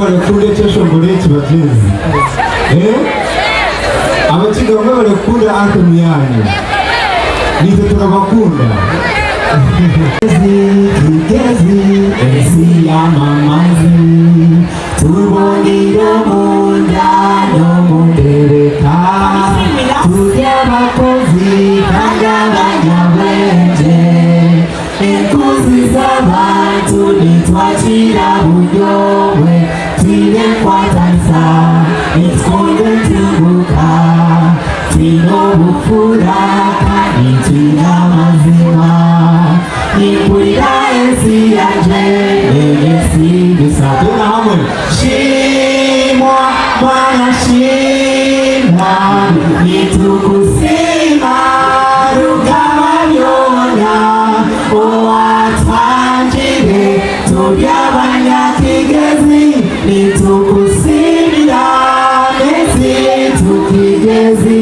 barakunda cyashongore kibateze abakigamba barakunda anthem yanyu nitwe turabakunda Kigezi esi amamazi tuboniro munda no mundereka turya abakozi kandi abanyabwenge inkuzi z'abantu nitwakira buryowe twirekwatansa nitwunde tubuka twinobufura kandi twinamazima Nikurira esi yanje esi dusabye namwe shimwa Bwana shimwa nitukusima rugabanyonya owatwanjire tubyabanyakigezi nitukusimira esi tukigezi